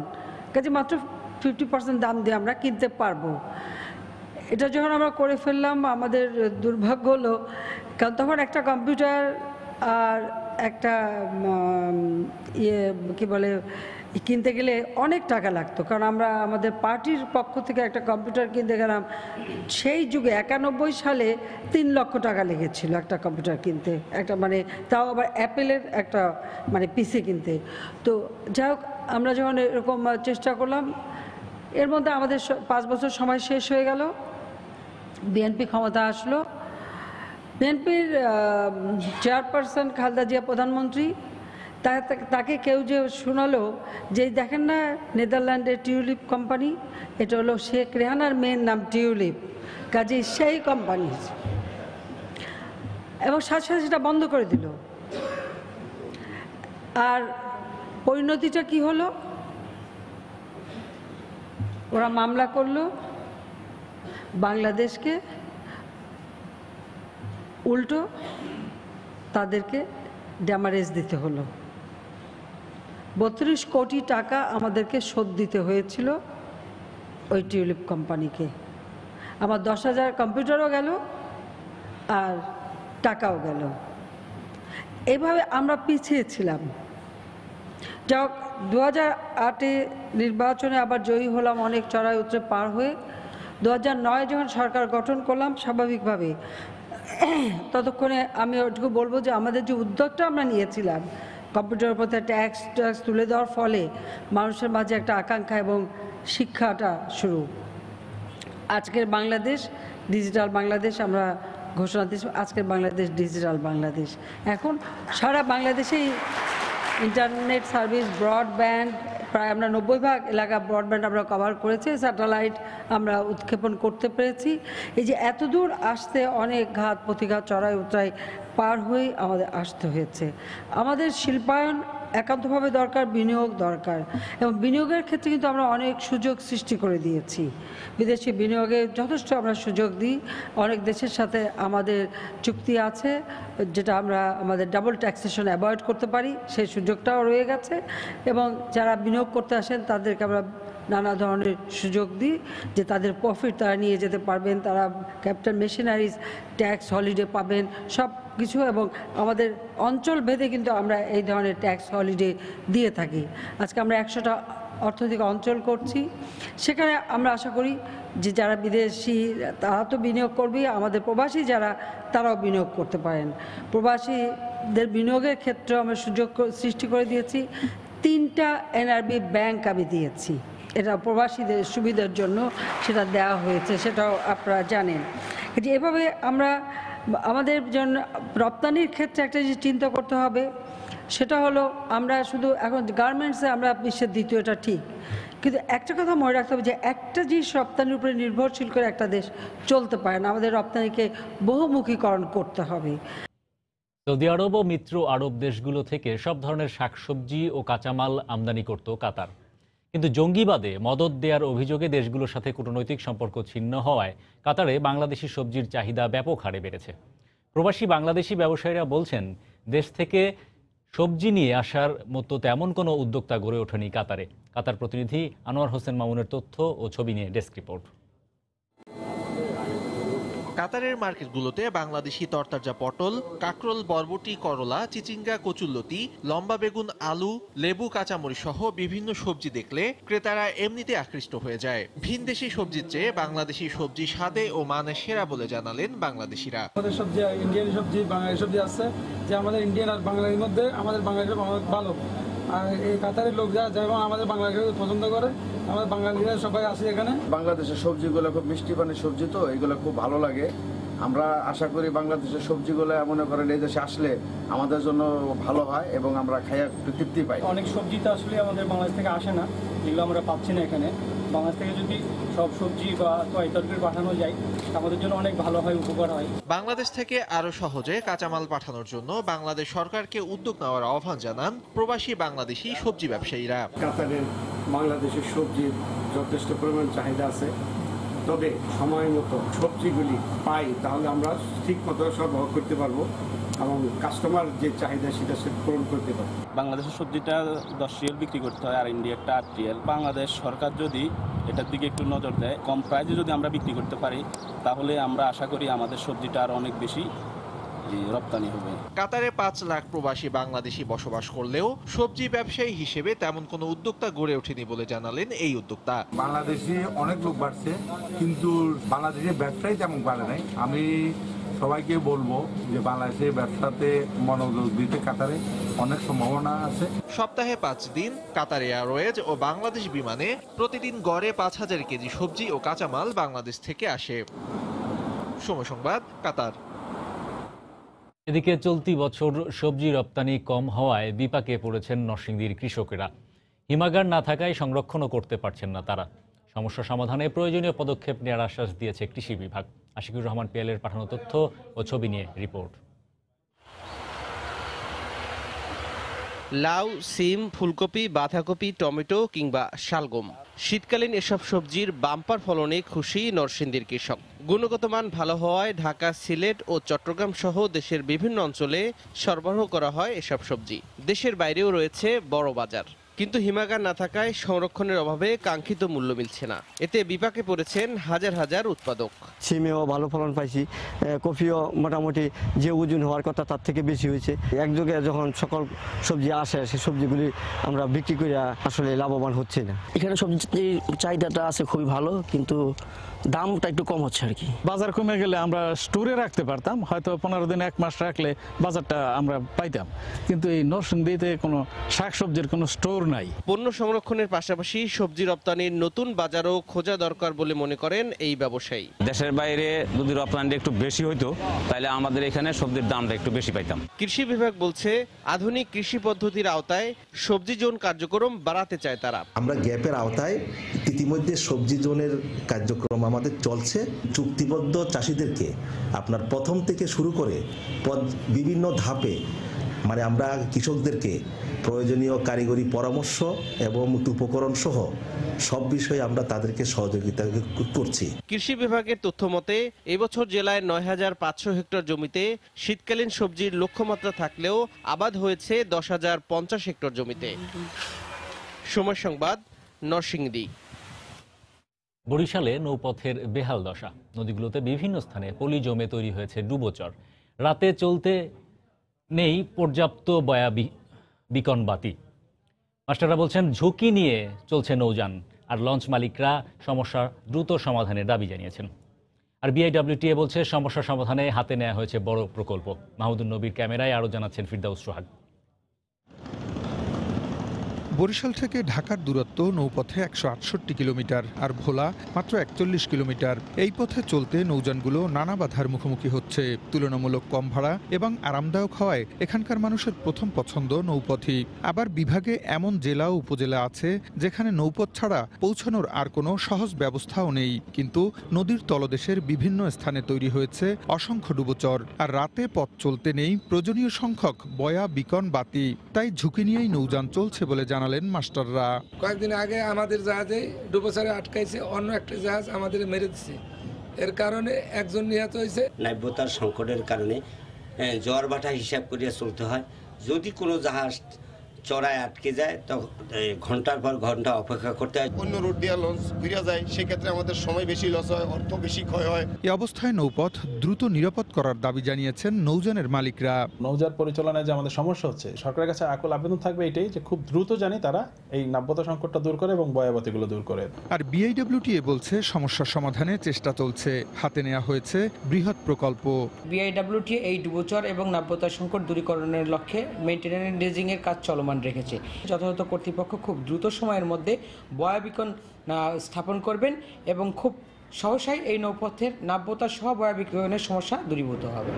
কাজে মাত্র 50% দাম দিয়ে আমরা কিনতে পারবো। এটা যখন আমরা করে ফেললাম আমাদের দুর্ভাগ্য হলো, কারণ তখন একটা কম্পিউটার আর একটা কি বলে কিনতে গেলে অনেক টাকা লাগতো, কারণ আমরা আমাদের পার্টির পক্ষ থেকে একটা কম্পিউটার কিনতে গেলাম। সেই যুগে 91 সালে 3 লক্ষ টাকা লেগেছিল একটা কম্পিউটার কিনতে, একটা মানে তাও আবার অ্যাপেলের একটা মানে পিসি কিনতে। তো যাই হোক, আমরা যখন এরকম চেষ্টা করলাম, এর মধ্যে আমাদের 5 বছর সময় শেষ হয়ে গেল, বিএনপি ক্ষমতা আসলো। বিএনপির চেয়ারপারসন খালেদা জিয়া প্রধানমন্ত্রী, তাকে কেউ যে শোনালো যে দেখেন না নেদারল্যান্ডের টিউলিপ কোম্পানি, এটা হলো শেখ রেহানার মেয়ের নাম টিউলিপ, কাজেই সেই কোম্পানি, এবং সাথে সাথে সেটা বন্ধ করে দিল। আর পরিণতিটা কি হলো, ওরা মামলা করলো, বাংলাদেশকে উল্টো তাদেরকে ড্যামারেজ দিতে হলো। 32 কোটি টাকা আমাদেরকে শোধ দিতে হয়েছিল ওই টিউলিপ কোম্পানিকে। আমার 10,000 কম্পিউটারও গেল আর টাকাও গেল। এইভাবে আমরা পিছিয়ে ছিলাম। যাই হোক, 2008-এ নির্বাচনে আবার জয়ী হলাম অনেক চড়াই উতরে পার হয়ে। 2009 যখন সরকার গঠন করলাম, স্বাভাবিকভাবে ততক্ষণে আমি ওটুকু বলবো যে আমাদের যে উদ্যোগটা আমরা নিয়েছিলাম কম্পিউটারের উপর ট্যাক্স তুলে দেওয়ার ফলে মানুষের মাঝে একটা আকাঙ্ক্ষা এবং শিক্ষাটা শুরু। আজকের বাংলাদেশ ডিজিটাল বাংলাদেশ আমরা ঘোষণা দিয়েছি, আজকের বাংলাদেশ ডিজিটাল বাংলাদেশ। এখন সারা বাংলাদেশেই ইন্টারনেট সার্ভিস, ব্রডব্যান্ড, প্রায় আমরা 90% এলাকা ব্রডব্যান্ড আমরা কভার করেছি, স্যাটেলাইট আমরা উৎক্ষেপণ করতে পেরেছি। এই যে এত দূর আসতে অনেক ঘাত প্রতিঘাত চড়াই উতরাই পার হয়ে আমাদের আসতে হয়েছে। আমাদের শিল্পায়ন একান্তভাবে দরকার, বিনিয়োগ দরকার, এবং বিনিয়োগের ক্ষেত্রে কিন্তু আমরা অনেক সুযোগ সৃষ্টি করে দিয়েছি। বিদেশি বিনিয়োগে যথেষ্ট আমরা সুযোগ দিই। অনেক দেশের সাথে আমাদের চুক্তি আছে, যেটা আমরা আমাদের ডাবল ট্যাক্সেশন অ্যাভয়েড করতে পারি, সেই সুযোগটাও রয়ে গেছে। এবং যারা বিনিয়োগ করতে আসেন তাদেরকে আমরা নানা ধরনের সুযোগ দিই, যে তাদের প্রফিট তারা নিয়ে যেতে পারবেন, তারা ক্যাপিটাল মেশিনারিজ ট্যাক্স হলিডে পাবেন, সব কিছু। এবং আমাদের অঞ্চল ভেদে কিন্তু আমরা এই ধরনের ট্যাক্স হলিডে দিয়ে থাকি। আজকে আমরা 100টা অর্থনৈতিক অঞ্চল করছি, সেখানে আমরা আশা করি যে যারা বিদেশি তারা তো বিনিয়োগ করবেই, আমাদের প্রবাসী যারা তারাও বিনিয়োগ করতে পারেন। প্রবাসীদের বিনিয়োগের ক্ষেত্রে আমরা সুযোগ সৃষ্টি করে দিয়েছি। 3টা NRB ব্যাংক আমি দিয়েছি, এটা প্রবাসীদের সুবিধার জন্য সেটা দেওয়া হয়েছে, সেটাও আপনারা জানেন। যে এভাবে আমরা আমাদের জন্য রপ্তানির ক্ষেত্রে একটা যে চিন্তা করতে হবে, সেটা হলো আমরা শুধু এখন গার্মেন্টসে আমরা বিশ্বের দ্বিতীয়টা ঠিক, কিন্তু একটা কথা মনে রাখতে হবে যে একটা জিনিস রপ্তানির উপরে নির্ভরশীল করে একটা দেশ চলতে পারে না। আমাদের রপ্তানিকে বহুমুখীকরণ করতে হবে। সৌদি আরব ও মিত্র আরব দেশগুলো থেকে সব ধরনের শাকসবজি ও কাঁচামাল আমদানি করত কাতার, কিন্তু জঙ্গিবাদে মদদ দেওয়ার অভিযোগে দেশগুলোর সাথে কূটনৈতিক সম্পর্ক ছিন্ন হওয়ায় কাতারে বাংলাদেশি সবজির চাহিদা ব্যাপক হারে বেড়েছে। প্রবাসী বাংলাদেশি ব্যবসায়ীরা বলছেন, দেশ থেকে সবজি নিয়ে আসার মতো তেমন কোনো উদ্যোক্তা গড়ে ওঠেনি কাতারে। কাতার প্রতিনিধি আনোয়ার হোসেন মামুনের তথ্য ও ছবি নিয়ে ডেস্ক রিপোর্ট। কাতারের মার্কেটগুলোতে বাংলাদেশি তরতাজা পটল, কাকরোল, বরবটি, করলা, চিচিঙ্গা, কচুল্লতি, লম্বা বেগুন, আলু, লেবু, কাঁচামরিচ সহ বিভিন্ন সবজি দেখলে ক্রেতারা এমনিতে আকৃষ্ট হয়ে যায়। ভিনদেশি সবজির চেয়ে বাংলাদেশি সবজি স্বাদে ও মানে সেরা বলে জানালেন বাংলাদেশিরা। আমাদের সবজি ইন্ডিয়ান সবজি, বাঙালি সবজি আছে, যে আমাদের ইন্ডিয়ান আর বাঙালির মধ্যে আমাদের বাঙালিরা ভালো। আর এই কাতারের লোক যারা যেমন আমাদের বাংলাদেশকে পছন্দ করে, আমাদের বাঙালিরা সবাই আসে এখানে। বাংলাদেশের সবজিগুলো খুব মিষ্টি পানির সবজি, তো এগুলো খুব ভালো লাগে। আমরা আশা করি বাংলাদেশের সবজিগুলো মনে করেন এই দেশে আসলে আমাদের জন্য ভালো হয় এবং আমরা খাইয়া একটু তৃপ্তি পাই। অনেক সবজি তো আসলে আমাদের বাংলাদেশ থেকে আসে না, যেগুলো আমরা পাচ্ছি না এখানে। বাংলাদেশ থেকে যদি সব সবজি বা তরকারি পাঠানো যায় আমাদের জন্য অনেক ভালো হয়, উপকার হয়। বাংলাদেশ থেকে আরো সহজে কাঁচামাল পাঠানোর জন্য বাংলাদেশ সরকারকে উদ্যোগ নেওয়ার আহ্বান জানান প্রবাসী বাংলাদেশি সবজি ব্যবসায়ীরা। কাতারের বাংলাদেশের সবজির যথেষ্ট পরিমাণ চাহিদা আছে, তবে সময় মতো সবজিগুলি পাই তাহলে আমরা ঠিক মতো সরবরাহ করতে পারবো এবং কাস্টমার যে চাহিদা সেটা পূরণ করতে পারবো। বাংলাদেশের সবজিটা 10 রিয়াল বিক্রি করতে হয়, আর ইন্ডিয়াটা 8 রিয়াল। বাংলাদেশ সরকার যদি এটার দিকে একটু নজর দেয়, কম প্রাইসে যদি আমরা বিক্রি করতে পারি, তাহলে আমরা আশা করি আমাদের সবজিটা আর অনেক বেশি রপ্তানি হবে। কাতারে 5 লাখ প্রবাসী বাংলাদেশি বসবাস করলেও সবজি ব্যবসায়ী হিসেবে তেমন কোনো উদ্যোক্তা গড়ে ওঠেনি বলে জানালেন এই উদ্যোক্তা। বাংলাদেশি অনেক লোক বাড়ছে, কিন্তু বাংলাদেশের ব্যবসায়ী তেমন বাড়ে নাই। আমি সবাইকে বলবো যে বাংলাদেশের ব্যবসাতে মনোযোগ দিতে কাতারে অনেক সম্ভাবনা আছে। সপ্তাহে 5 দিন কাতার এয়ারওয়েজ ও বাংলাদেশ বিমানে প্রতিদিন গড়ে 5000 কেজি সবজি ও কাঁচামাল বাংলাদেশ থেকে আসে। সময় সংবাদ, কাতার। এদিকে চলতি বছর সবজি রপ্তানি কম হওয়ায় বিপাকে পড়েছেন নরসিংদীর কৃষকেরা। হিমাগার না থাকায় সংরক্ষণও করতে পারছেন না তারা। সমস্যা সমাধানে প্রয়োজনীয় পদক্ষেপ নেওয়ার আশ্বাস দিয়েছে কৃষি বিভাগ। আশিকুর রহমান পিয়ালের পাঠানো তথ্য ও ছবি নিয়ে রিপোর্ট। লাউ, সিম, ফুলকপি, বাঁধাকপি, টমেটো কিংবা শালগম, শীতকালীন এসব সবজির বাম্পার ফলনে খুশি নরসিংদীর কৃষক। গুণগত মান ভালো হওয়ায় ঢাকা, সিলেট ও চট্টগ্রাম সহ দেশের বিভিন্ন অঞ্চলে সরবরাহ করা হয় এসব সবজি। দেশের বাইরেও রয়েছে বড় বাজার, কিন্তু হিমাগার না থাকায় সংরক্ষণের অভাবে কাঙ্ক্ষিত মূল্য মিলছে না। এতে বিপাকে পড়েছেন হাজার হাজার উৎপাদক। সিমেও ভালো ফলন পাইছি, কফিও মোটামুটি যে ওজন হওয়ার কথা তার থেকে বেশি হয়েছে। একযোগে যখন সকল সবজি আসে, সেই সবজিগুলি আমরা বিক্রি করে আসলে লাভবান হচ্ছে না। এখানে সবজির চাহিদাটা আছে খুবই ভালো, কিন্তু দামটা একটু কম হচ্ছে আর কি। বাজার কমে গেলে আমরা স্টোরে রাখতে পারতাম, হয়তো 15 দিন 1 মাস রাখলে বাজারটা আমরা পাইতাম, কিন্তু এই নরসিংদীতে কোনো শাকসবজির কোনো স্টোর নাই। পণ্য সংরক্ষণের পাশাপাশি সবজি রপ্তানির নতুন বাজারও খোঁজা দরকার বলে মনে করেন এই ব্যবসায়ী। দেশের বাইরে যদি রপ্তানিটা একটু বেশি হইতো তাহলে আমাদের এখানে সবজির দামটা একটু বেশি পাইতাম। কৃষি বিভাগ বলছে আধুনিক কৃষি পদ্ধতির আওতায় সবজি জোন কার্যক্রম বাড়াতে চায় তারা। আমরা গ্যাপের আওতায় ইতিমধ্যে সবজি জোনের কার্যক্রম আমাদের চলছে। চুক্তিবদ্ধ চাষিদেরকে আপনার প্রথম থেকে শুরু করে বিভিন্ন ধাপে, মানে আমরা কৃষকদেরকে প্রয়োজনীয় কারিগরি পরামর্শ এবং উপকরণ সহ সব বিষয়ে আমরা তাদেরকে সহযোগিতা করছি। কৃষি বিভাগের তথ্য মতে এবছর জেলায় ৯,৫০০ হেক্টর জমিতে শীতকালীন সবজির লক্ষ্যমাত্রা থাকলেও আবাদ হয়েছে 10,050 হেক্টর জমিতে। সময় সংবাদ, নরসিংদী। বরিশালে নৌপথের বেহাল দশা। নদীগুলোতে বিভিন্ন স্থানে পলি জমে তৈরি হয়েছে ডুবোচর। রাতে চলতে নেই পর্যাপ্ত বয়া বিকন বাতি। মাস্টাররা বলছেন ঝুঁকি নিয়ে চলছে নৌযান, আর লঞ্চ মালিকরা সমস্যার দ্রুত সমাধানের দাবি জানিয়েছেন। আর বিআইডব্লিউটিএ বলছে সমস্যা সমাধানে হাতে নেওয়া হয়েছে বড় প্রকল্প। মাহমুদুন নবীর ক্যামেরায় আরও জানাচ্ছেন ফিরদাউস সোহাগ। বরিশাল থেকে ঢাকার দূরত্ব নৌপথে 168 কিলোমিটার, আর ভোলা মাত্র 41 কিলোমিটার। এই পথে চলতে নৌযানগুলো নানা বাধার মুখোমুখি হচ্ছে। তুলনামূলক কম ভাড়া এবং আরামদায়ক হওয়ায় এখানকার মানুষের প্রথম পছন্দ নৌপথই। আবার বিভাগে এমন জেলা ও উপজেলা আছে যেখানে নৌপথ ছাড়া পৌঁছানোর আর কোনো সহজ ব্যবস্থাও নেই, কিন্তু নদীর তলদেশের বিভিন্ন স্থানে তৈরি হয়েছে অসংখ্য ডুবোচর, আর রাতে পথ চলতে নেই প্রয়োজনীয় সংখ্যক বয়া বিকন বাতি। তাই ঝুঁকি নিয়েই নৌযান চলছে বলে জানালেন মাস্টাররা। কয়েকদিন আগে আমাদের জাহাজে ডুবোচরে আটকাইছে, অন্য একটা জাহাজ আমাদের মেরে দিচ্ছে। এর কারণে একজন নিহত হয়েছে। নাব্যতার সংকটের কারণে জোয়ার ভাটা হিসাব করিয়া চলতে হয়। যদি কোনো জাহাজ চড়ায় আটকে যায় তখন ঘন্টার পর ঘন্টা অপেক্ষা করতে হয়। অন্য রুট দিয়ে লঞ্চ ঘুরে যায়, সেক্ষেত্রে আমাদের সময় বেশি লস হয়, অর্থ বেশি ক্ষয় হয়। এই অবস্থায় নৌপথ দ্রুত নিরাপদ করার দাবি জানিয়েছেন নৌযানের মালিকরা। নৌযান পরিচালনায় যে আমাদের সমস্যা হচ্ছে, সরকারের কাছে আকুল আবেদন থাকবে এটাই যে খুব দ্রুত জানি তারা এই নাব্যতা সংকটটা দূর করে এবং বয়াবতিগুলো দূর করে। আর বিআইডব্লিউটিএ বলছে সমস্যার সমাধানে চেষ্টা চলছে, হাতে নেওয়া হয়েছে বৃহৎ প্রকল্প। বিআইডব্লিউটিএ এই ডুবোচর এবং নাব্যতা সংকট দূরীকরণের লক্ষ্যে মেইনটেনেন্স ড্রেজিং এর কাজ চলমান রেখেছে। যথাযথ কর্তৃপক্ষ খুব দ্রুত সময়ের মধ্যে বয়া বিকন স্থাপন করবেন এবং খুব সহসাই এই নৌপথের নাব্যতা সহ বয়া বিকনের সমস্যা দূরীভূত হবে।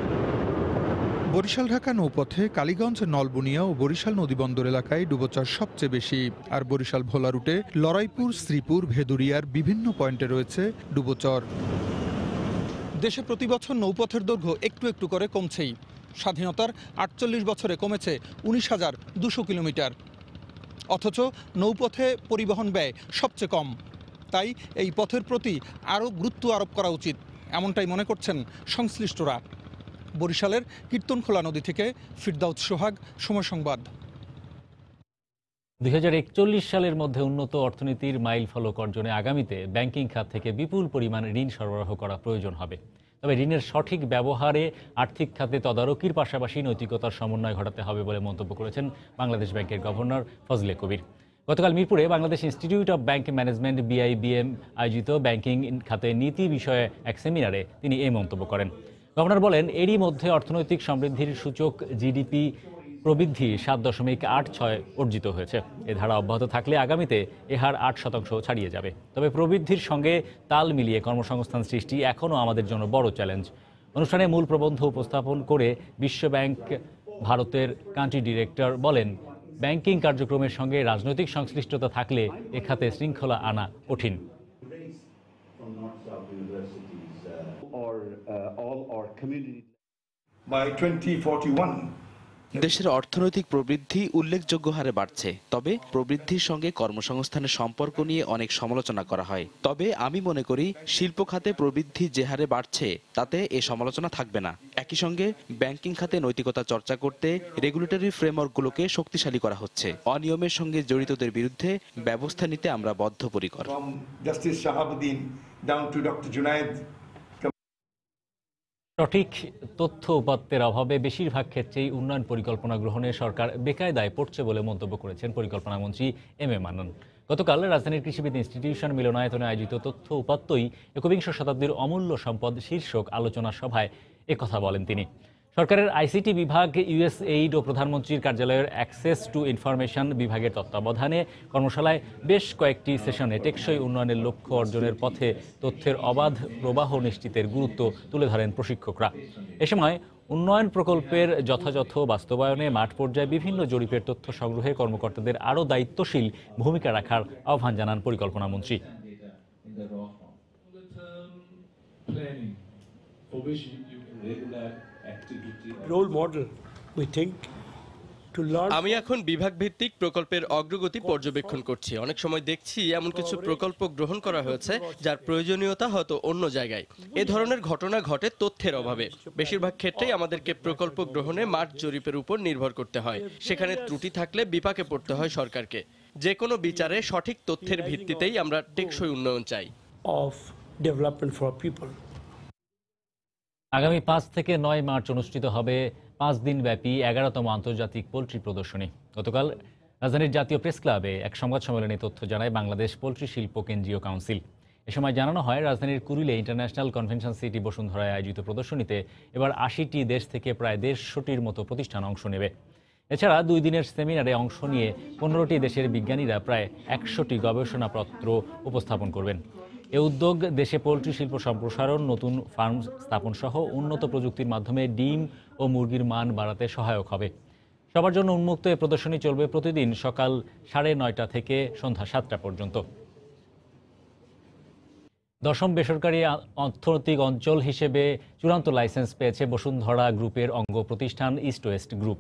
বরিশাল ঢাকা নৌপথে কালীগঞ্জ, নলবুনিয়া ও বরিশাল নদীবন্দর এলাকায় ডুবোচর সবচেয়ে বেশি। আর বরিশাল ভোলা রুটে লড়াইপুর, শ্রীপুর, ভেদুরিয়ার বিভিন্ন পয়েন্টে রয়েছে ডুবোচর। দেশে প্রতি বছর নৌপথের দৈর্ঘ্য একটু একটু করে কমছেই। স্বাধীনতার 48 বছরে কমেছে 19,200 কিলোমিটার, অথচ নৌপথে পরিবহন ব্যয় সবচেয়ে কম। তাই এই পথের প্রতি আরও গুরুত্ব আরোপ করা উচিত, এমনটাই মনে করছেন সংশ্লিষ্টরা। বরিশালের কীর্তনখোলা নদী থেকে ফিরদাউস সোহাগ, সময় সংবাদ। 2041 সালের মধ্যে উন্নত অর্থনীতির মাইল ফলক অর্জনে আগামীতে ব্যাংকিং খাত থেকে বিপুল পরিমাণ ঋণ সরবরাহ করা প্রয়োজন হবে। তবে ঋণের সঠিক ব্যবহারে আর্থিক খাতে তদারকির পাশাপাশি নৈতিকতার সমন্বয় ঘটাতে হবে বলে মন্তব্য করেছেন বাংলাদেশ ব্যাংকের গভর্নর ফজলে কবির। গতকাল মিরপুরে Bangladesh institute of bank management BIBM আয়োজিত ব্যাংকিং খাতে নীতি বিষয়ে এক সেমিনারে তিনি এই মন্তব্য করেন। গভর্নর বলেন, এরই মধ্যে অর্থনৈতিক সমৃদ্ধির সূচক GDP প্রবৃদ্ধি 7.86 অর্জিত হয়েছে। এ ধারা অব্যাহত থাকলে আগামীতে এ হার 8% ছাড়িয়ে যাবে। তবে প্রবৃদ্ধির সঙ্গে তাল মিলিয়ে কর্মসংস্থান সৃষ্টি এখনও আমাদের জন্য বড় চ্যালেঞ্জ। অনুষ্ঠানে মূল প্রবন্ধ উপস্থাপন করে বিশ্বব্যাংক ভারতের কান্ট্রি ডিরেক্টর বলেন, ব্যাংকিং কার্যক্রমের সঙ্গে রাজনৈতিক সংশ্লিষ্টতা থাকলে এ খাতে শৃঙ্খলা আনা কঠিন। By 2041 দেশের অর্থনৈতিক প্রবৃদ্ধি উল্লেখযোগ্য হারে বাড়ছে, তবে প্রবৃদ্ধির সঙ্গে কর্মসংস্থানের সম্পর্ক নিয়ে অনেক সমালোচনা করা হয়। তবে আমি মনে করি শিল্প খাতে প্রবৃদ্ধি যে হারে বাড়ছে তাতে এ সমালোচনা থাকবে না। একই সঙ্গে ব্যাংকিং খাতে নৈতিকতা চর্চা করতে রেগুলেটরি ফ্রেমওয়ার্কগুলোকে শক্তিশালী করা হচ্ছে। অনিয়মের সঙ্গে জড়িতদের বিরুদ্ধে ব্যবস্থা নিতে আমরা বদ্ধপরিকর। সঠিক তথ্য উপাত্তের অভাবে বেশিরভাগ ক্ষেত্রেই উন্নয়ন পরিকল্পনা গ্রহণে সরকার বেকায়দায় পড়ছে বলে মন্তব্য করেছেন পরিকল্পনামন্ত্রী এম এ মান্নান। গতকাল রাজধানীর কৃষিবিদ ইনস্টিটিউশন মিলনায়তনে আয়োজিত তথ্য উপাত্তই একবিংশ শতাব্দীর অমূল্য সম্পদ শীর্ষক আলোচনা সভায় একথা বলেন তিনি। সরকারের ICT বিভাগ, USAID ও প্রধানমন্ত্রীর কার্যালয়ের অ্যাক্সেস টু ইনফরমেশন বিভাগের তত্ত্বাবধানে কর্মশালায় বেশ কয়েকটি সেশনে টেকসই উন্নয়নের লক্ষ্য অর্জনের পথে তথ্যের অবাধ প্রবাহ নিশ্চিতের গুরুত্ব তুলে ধরেন প্রশিক্ষকরা। এ সময় উন্নয়ন প্রকল্পের যথাযথ বাস্তবায়নে মাঠ পর্যায়ে বিভিন্ন জরিপের তথ্য সংগ্রহে কর্মকর্তাদের আরও দায়িত্বশীল ভূমিকা রাখার আহ্বান জানান পরিকল্পনামন্ত্রী। Role model, we think আমি এখন বিভাগ ভিত্তিক প্রকল্পের অগ্রগতি পর্যবেক্ষণ করছি। অনেক সময় দেখছি এমন কিছু প্রকল্প গ্রহণ করা হয়েছে যার প্রয়োজনীয়তা হয়তো অন্য জায়গায়। এ ধরনের ঘটনা ঘটে তথ্যের অভাবে। বেশিরভাগ ক্ষেত্রেই আমাদেরকে প্রকল্প গ্রহণে মাঠ জরিপের উপর নির্ভর করতে হয়। সেখানে ত্রুটি থাকলে বিপাকে পড়তে হয় সরকারকে। যে কোনো বিচারে সঠিক তথ্যের ভিত্তিতেই আমরা টেকসই উন্নয়ন চাই। আগামী 5 থেকে 9 মার্চ অনুষ্ঠিত হবে 5 দিনব্যাপী 11তম আন্তর্জাতিক পোল্ট্রি প্রদর্শনী। গতকাল রাজধানীর জাতীয় প্রেস ক্লাবে এক সংবাদ সম্মেলনে তথ্য জানায় বাংলাদেশ পোল্ট্রি শিল্প কেন্দ্রীয় কাউন্সিল। এ সময় জানানো হয়, রাজধানীর কুড়িলে ইন্টারন্যাশনাল কনভেনশন সিটি বসুন্ধরায় আয়োজিত প্রদর্শনীতে এবার 80টি দেশ থেকে প্রায় 150টির মতো প্রতিষ্ঠান অংশ নেবে। এছাড়া 2 দিনের সেমিনারে অংশ নিয়ে 15টি দেশের বিজ্ঞানীরা প্রায় 100টি গবেষণাপত্র উপস্থাপন করবেন। এ উদ্যোগ দেশে পোল্ট্রি শিল্প সম্প্রসারণ, নতুন ফার্ম স্থাপন সহ উন্নত প্রযুক্তির মাধ্যমে ডিম ও মুরগির মান বাড়াতে সহায়ক হবে। সবার জন্য উন্মুক্ত এ প্রদর্শনী চলবে প্রতিদিন সকাল 9:30 থেকে সন্ধ্যা 7টা পর্যন্ত। 10ম বেসরকারি অর্থনৈতিক অঞ্চল হিসেবে চূড়ান্ত লাইসেন্স পেয়েছে বসুন্ধরা গ্রুপের অঙ্গ প্রতিষ্ঠান ইস্ট ওয়েস্ট গ্রুপ।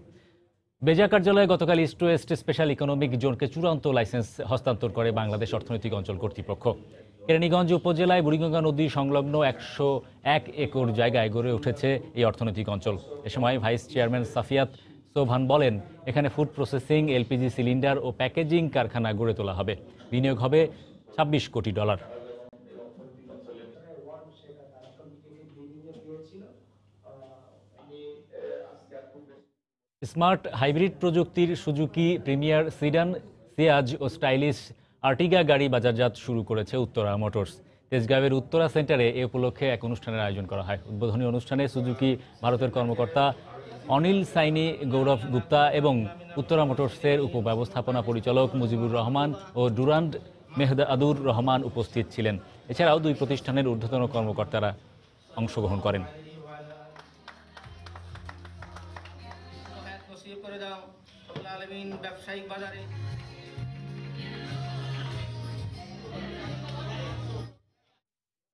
বেজা কার্যালয়ে গতকাল ইস্ট ওয়েস্ট স্পেশাল ইকোনমিক জোনকে চূড়ান্ত লাইসেন্স হস্তান্তর করে বাংলাদেশ অর্থনৈতিক অঞ্চল কর্তৃপক্ষ। কেরানীগঞ্জ উপজেলায় বুড়িগঙ্গা নদী সংলগ্ন 101 একর জায়গায় গড়ে উঠেছে এই অর্থনৈতিক অঞ্চল। এ সময় ভাইস চেয়ারম্যান সাফিয়াত সোভান বলেন, এখানে ফুড প্রসেসিং, এলপিজি সিলিন্ডার ও প্যাকেজিং কারখানা গড়ে তোলা হবে। বিনিয়োগ হবে $26 কোটি। স্মার্ট হাইব্রিড প্রযুক্তির সুজুকি প্রিমিয়ার সিডান, সিয়াজ ও স্টাইলিশ আর্টিগা গাড়ি বাজারজাত শুরু করেছে উত্তরা মোটরস। তেজগাঁওয়ের উত্তরা সেন্টারে এ উপলক্ষে এক অনুষ্ঠানের আয়োজন করা হয়। উদ্বোধনী অনুষ্ঠানে সুজুকি ভারতের কর্মকর্তা অনিল সাইনি, গৌরব গুপ্তা এবং উত্তরা মোটরসের উপব্যবস্থাপনা পরিচালক মুজিবুর রহমান ও ডুরান্ড মেহদাদুর রহমান উপস্থিত ছিলেন। এছাড়াও 2 প্রতিষ্ঠানের ঊর্ধ্বতন কর্মকর্তারা অংশগ্রহণ করেন।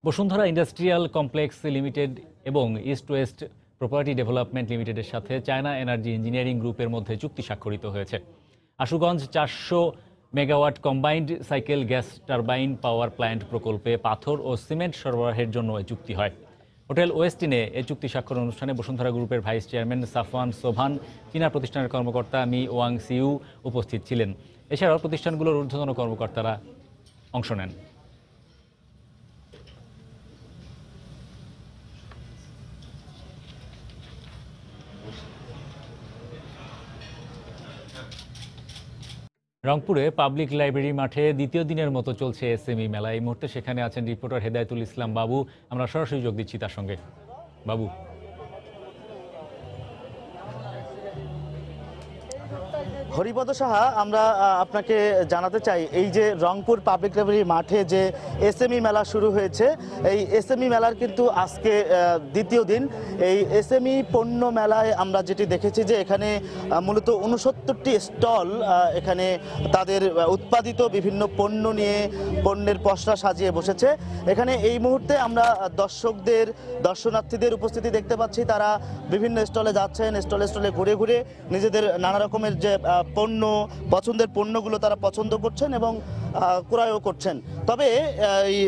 বসুন্ধরা ইন্ডাস্ট্রিয়াল কমপ্লেক্স লিমিটেড এবং ইস্ট ওয়েস্ট প্রপার্টি ডেভেলপমেন্ট লিমিটেডের সাথে চায়না এনার্জি ইঞ্জিনিয়ারিং গ্রুপের মধ্যে চুক্তি স্বাক্ষরিত হয়েছে। Ashuganj 400 megawatt combined cycle gas turbine power plant প্রকল্পে পাথর ও সিমেন্ট সরবরাহের জন্য এই চুক্তি হয়। হোটেল ওয়েস্টিনে এই চুক্তি স্বাক্ষর অনুষ্ঠানে বসুন্ধরা গ্রুপের ভাইস চেয়ারম্যান সাফওয়ান সোভান, চীনা প্রতিষ্ঠানের কর্মকর্তা মি ওয়াং সিউ উপস্থিত ছিলেন। এছাড়াও প্রতিষ্ঠানগুলোর ঊর্ধ্বতন কর্মকর্তারা অংশ নেন। রংপুরে পাবলিক লাইব্রেরি মাঠে দ্বিতীয় দিনের মতো চলছে এসএমই মেলা। এই মুহূর্তে সেখানে আছেন রিপোর্টার হেদায়েতুল ইসলাম বাবু। আমরা সরাসরি যোগ দিচ্ছি তার সঙ্গে। বাবু, হরিপদ সাহা, আমরা আপনাকে জানাতে চাই, এই যে রংপুর পাবলিক লাইব্রেরি মাঠে যে এসএমই মেলা শুরু হয়েছে, এই এসএমই মেলার কিন্তু আজকে দ্বিতীয় দিন। এই এসএমই পণ্য মেলায় আমরা যেটি দেখেছি যে এখানে মূলত 69টি স্টল, এখানে তাদের উৎপাদিত বিভিন্ন পণ্য নিয়ে পণ্যের পসরা সাজিয়ে বসেছে। এখানে এই মুহূর্তে আমরা দর্শনার্থীদের উপস্থিতি দেখতে পাচ্ছি। তারা বিভিন্ন স্টলে যাচ্ছেন, স্টলে ঘুরে ঘুরে নিজেদের নানা রকমের যে পণ্য, পছন্দের পণ্যগুলো তারা পছন্দ করছেন এবং ক্রয়ও করছেন। তবে এই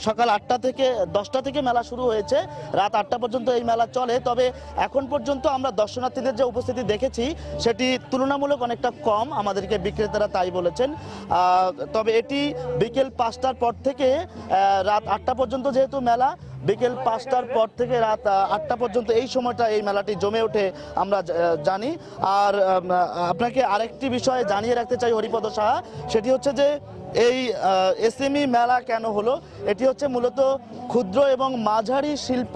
সকাল 10টা থেকে মেলা শুরু হয়েছে, রাত 8টা পর্যন্ত এই মেলা চলে। তবে এখন পর্যন্ত আমরা দর্শনার্থীদের যে উপস্থিতি দেখেছি সেটি তুলনামূলক অনেকটা কম, আমাদেরকে বিক্রেতারা তাই বলেছেন। তবে এটি বিকেল 5টার পর থেকে রাত 8টা পর্যন্ত, যেহেতু মেলা বিকেল 5টার পর থেকে রাত 8টা পর্যন্ত এই সময়টা এই মেলাটি জমে ওঠে আমরা জানি। আর আপনাকে আরেকটি বিষয় জানিয়ে রাখতে চাই হরিপদ সাহা, সেটি হচ্ছে যে এই এসএমই মেলা কেন হলো। এটি হচ্ছে মূলত ক্ষুদ্র এবং মাঝারি শিল্প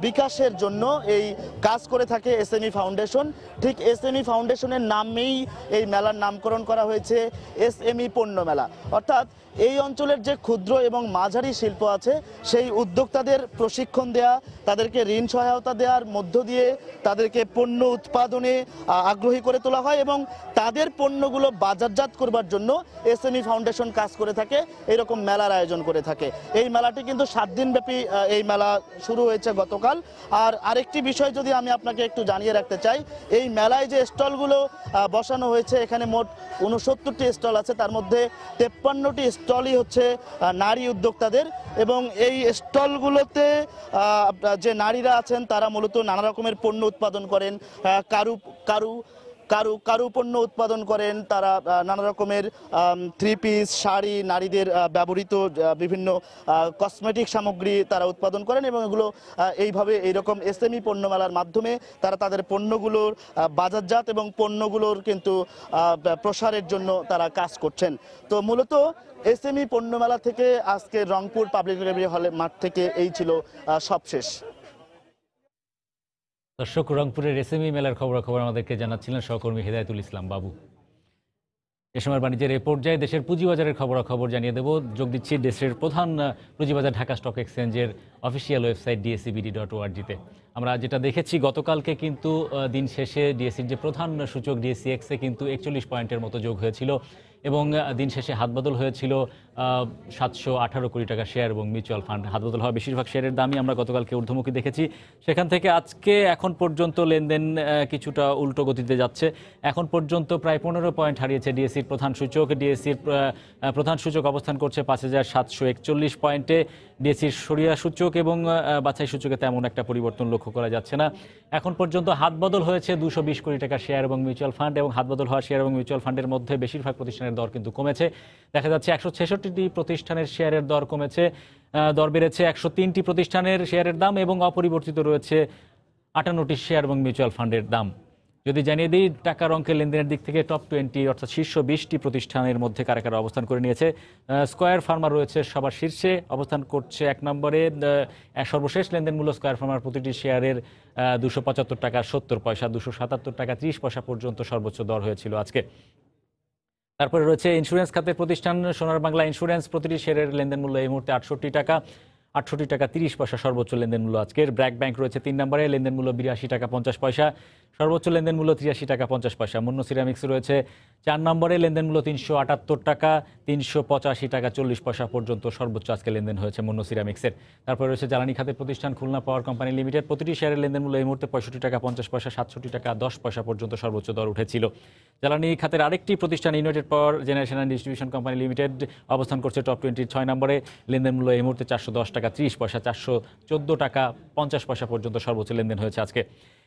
বিকাশের জন্য এই কাজ করে থাকে এসএমই ফাউন্ডেশন। ঠিক এসএমই ফাউন্ডেশনের নামেই এই মেলার নামকরণ করা হয়েছে এসএমই পণ্য মেলা। অর্থাৎ এই অঞ্চলের যে ক্ষুদ্র এবং মাঝারি শিল্প আছে সেই উদ্যোক্তাদের প্রশিক্ষণ দেয়া, তাদেরকে ঋণ সহায়তা দেওয়ার মধ্য দিয়ে তাদেরকে পণ্য উৎপাদনে আগ্রহী করে তোলা হয় এবং তাদের পণ্যগুলো বাজারজাত করবার জন্য এসএমই ফাউন্ডেশন কাজ করে থাকে, এইরকম মেলার আয়োজন করে থাকে। এই মেলাটি কিন্তু 7 দিন ব্যাপী এই মেলা শুরু হয়েছে গতকাল। আর আরেকটি বিষয় যদি আমি আপনাকে একটু জানিয়ে রাখতে চাই, এই মেলায় যে স্টলগুলো বসানো হয়েছে, এখানে মোট 69টি স্টল আছে, তার মধ্যে 53টি স্টলই হচ্ছে নারী উদ্যোক্তাদের। এবং এই স্টলগুলোতে যে নারীরা আছেন তারা মূলত নানা রকমের পণ্য উৎপাদন করেন, কারু পণ্য উৎপাদন করেন, তারা নানা রকমের 3 পিস, শাড়ি, নারীদের ব্যবহৃত বিভিন্ন কসমেটিক সামগ্রী তারা উৎপাদন করেন এবং এগুলো এইভাবে এইরকম এসএমই পণ্য মেলার মাধ্যমে তারা তাদের পণ্যগুলোর বাজারজাত এবং পণ্যগুলোর কিন্তু প্রসারের জন্য তারা কাজ করছেন। তো মূলত এসএমই পণ্য মেলা থেকে আজকে রংপুর পাবলিক লাইব্রেরি হলে মাঠ থেকে এই ছিল সবশেষ। দর্শক, রংপুরের এসএমই মেলার খবরাখবর আমাদেরকে জানাচ্ছিলেন সহকর্মী হেদায়েতুল ইসলাম বাবু। এ সময় বাণিজ্যের এই পর্যায়ে দেশের পুঁজিবাজারের খবরাখবর জানিয়ে দেব। যোগ দিচ্ছি দেশের প্রধান পুঁজিবাজার ঢাকা স্টক এক্সচেঞ্জের অফিসিয়াল ওয়েবসাইট dscbd.org-তে। আমরা যেটা দেখেছি গতকালকে কিন্তু দিন শেষে ডিএসসির যে প্রধান সূচক DSCX-এ কিন্তু 41 পয়েন্টের মতো যোগ হয়েছিল এবং দিন শেষে হাতবদল হয়েছিল 718 কোটি টাকা শেয়ার এবং মিউচুয়াল ফান্ড। হাতবদল হওয়া বেশিরভাগ শেয়ারের দামই আমরা গতকালকে ঊর্ধ্বমুখী দেখেছি। সেখান থেকে আজকে এখন পর্যন্ত লেনদেন কিছুটা উল্টো গতিতে যাচ্ছে। এখন পর্যন্ত প্রায় 15 পয়েন্ট হারিয়েছে ডিএসসির প্রধান সূচক। ডিএসসির প্রধান সূচক অবস্থান করছে 5741 পয়েন্টে। ডিএসসির সরিয়া সূচক এবং বাছাই সূচকে তেমন একটা পরিবর্তন লক্ষ্য করা যাচ্ছে না। এখন পর্যন্ত হাতবদল হয়েছে 220 কোটি টাকা শেয়ার এবং মিউচুয়াল ফান্ড, এবং হাতবদল হওয়া শেয়ার এবং মিউচুয়াল ফান্ডের মধ্যে বেশিরভাগ প্রতিষ্ঠানের দর কিন্তু কমেছে। দেখা যাচ্ছে 166টি প্রতিষ্ঠানের শেয়ারের দর কমেছে, দর বেড়েছে 103টি প্রতিষ্ঠানের শেয়ারের দাম এবং অপরিবর্তিত রয়েছে 58টি শেয়ার এবং মিউচুয়াল ফান্ডের দাম। যদি জানিয়ে দিই টাকার অঙ্কের লেনদেনের দিক থেকে টপ 20 অর্থাৎ শীর্ষ 20টি প্রতিষ্ঠানের মধ্যে কারা কারা অবস্থান করে নিয়েছে। স্কয়ার ফার্মা রয়েছে সবার শীর্ষে, অবস্থান করছে 1 নম্বরে। সর্বশেষ লেনদেন মূল্য স্কয়ার ফার্মার প্রতিটি শেয়ারের 275 টাকা 70 পয়সা, 277 টাকা 30 পয়সা পর্যন্ত সর্বোচ্চ দর হয়েছিল আজকে। তারপরে রয়েছে ইন্স্যুরেন্স খাতের প্রতিষ্ঠান সোনার বাংলা ইন্স্যুরেন্স, প্রতিটি শেয়ারের লেনদেন মূল্য এই মুহূর্তে 68 টাকা 30 পয়সা সর্বোচ্চ লেনদেন মূল্য আজকের। ব্র্যাক ব্যাংক রয়েছে 3 নম্বরে, লেনদেন মূল্য 82 টাকা 50 পয়সা, সর্বোচ্চ লেনদেন মূল্য 83 টাকা 50 পয়সা। মুন্না সিরামিক্স রয়েছে 4 নম্বরে, লেনদেন মূল্য 378 টাকা 385 টাকা 40 পয়সা পর্যন্ত সর্বোচ্চ আজকে লেনদেন হয়েছে মুন্না সিরামিক্সের। তারপরে রয়েছে জ্বালানি খাতের প্রতিষ্ঠান খুলনা পাওয়ার কোম্পানি লিমিটেড, প্রতিটি শেয়ারের লেনদেন মূল্য এই মুহূর্তে 65 টাকা 50 পয়সা, 67 টাকা 10 পয়সা পর্যন্ত সর্বোচ্চ দর উঠেছিল। জ্বালানি খাতের আরেকটি প্রতিষ্ঠান United power generation and distribution company limited অবস্থান করছে টপ 20 6 নম্বরে, লেনদেন মূল্য এই মুহূর্তে 410 টাকা 30 পয়সা, 414 টাকা 50 পয়সা পর্যন্ত সর্বোচ্চ লেনদেন হয়েছে আজকে।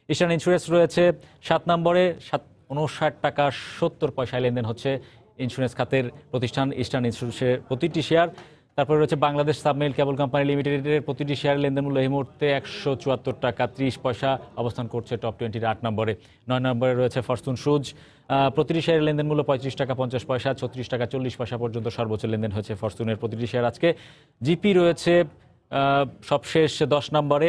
ইস্টার্ন ইন্স্যুরেন্স রয়েছে 7 নম্বরে, 59 টাকা 70 পয়সায় লেনদেন হচ্ছে ইন্স্যুরেন্স খাতের প্রতিষ্ঠান ইস্টার্ন ইন্স্যুরেন্সের প্রতিটি শেয়ার। তারপরে রয়েছে বাংলাদেশ সাবমেইল কেবল কোম্পানি লিমিটেডের প্রতিটি শেয়ার লেনদেন মূল্য এই মুহূর্তে 174 টাকা 30 পয়সা, অবস্থান করছে টপ 20 8 নম্বরে। 9 নম্বরে রয়েছে ফরচুন সুজ, প্রতিটি শেয়ারের লেনদেন মূল্য 35 টাকা 50 পয়সা, 36 টাকা 40 পয়সা পর্যন্ত সর্বোচ্চ লেনদেন হয়েছে ফরচুনের প্রতিটি শেয়ার আজকে। জিপি রয়েছে সবশেষ 10 নম্বরে,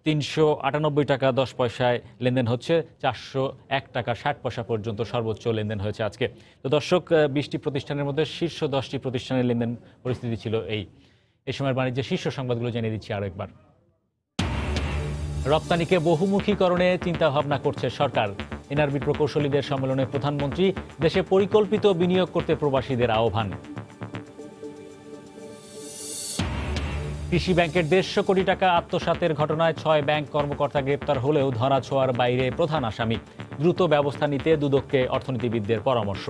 398 টাকা 10 পয়সায় লেনদেন হচ্ছে, 401 টাকা 60 পয়সা পর্যন্ত সর্বোচ্চ লেনদেন হয়েছে আজকে। তো দর্শক, 20টি প্রতিষ্ঠানের মধ্যে শীর্ষ 10টি প্রতিষ্ঠানের লেনদেন পরিস্থিতি ছিল এই সময়ের বাণিজ্যের শীর্ষ সংবাদগুলো জানিয়ে দিচ্ছি আরও একবার। রপ্তানিকে বহুমুখীকরণে চিন্তাভাবনা করছে সরকার। এনআরবির প্রকৌশলীদের সম্মেলনে প্রধানমন্ত্রী দেশে পরিকল্পিত বিনিয়োগ করতে প্রবাসীদের আহ্বান। কৃষি ব্যাংকের 150 কোটি টাকা আত্মসাতের ঘটনায় 6 ব্যাংক কর্মকর্তা গ্রেপ্তার হলেও ধরাছোঁয়ার বাইরে প্রধান আসামি। দ্রুত ব্যবস্থা নিতে দুদককে অর্থনীতিবিদদের পরামর্শ।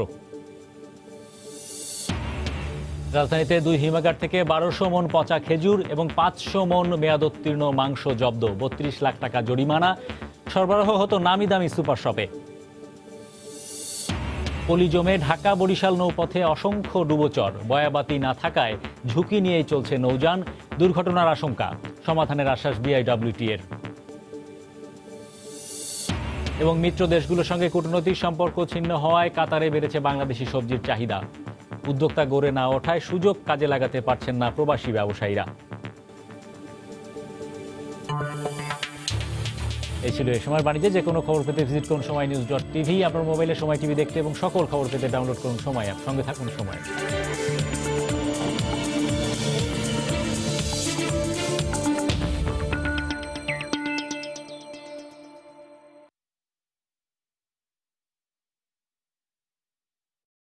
রাজধানীতে 2 হিমাগার থেকে 1200 মন পচা খেজুর এবং 500 মন মেয়াদোত্তীর্ণ মাংস জব্দ, 32 লাখ টাকা জরিমানা। সরবরাহ হতো নামি দামি সুপার শপে। পলি জমে ঢাকা বরিশাল নৌপথে অসংখ্য ডুবোচর, বয়াবাতি না থাকায় ঝুঁকি নিয়েই চলছে নৌযান, দুর্ঘটনার আশঙ্কা। সমাধানের আশ্বাস বিআইডব্লিউটি-এর। এবং মিত্র দেশগুলোর সঙ্গে কূটনৈতিক সম্পর্ক ছিন্ন হওয়ায় কাতারে বেড়েছে বাংলাদেশি সবজির চাহিদা। উদ্যোক্তা গড়ে না ওঠায় সুযোগ কাজে লাগাতে পারছেন না প্রবাসী ব্যবসায়ীরা। এই ছিল এই সময়ের বাণিজ্যে। যে কোনো খবর পেতে ভিজিট করুন সময় নিউজ.tv। আপনার মোবাইলে সময় টিভি দেখতে এবং সকল খবর পেতে ডাউনলোড করুন সময় অ্যাপ। সঙ্গে থাকুন সময়।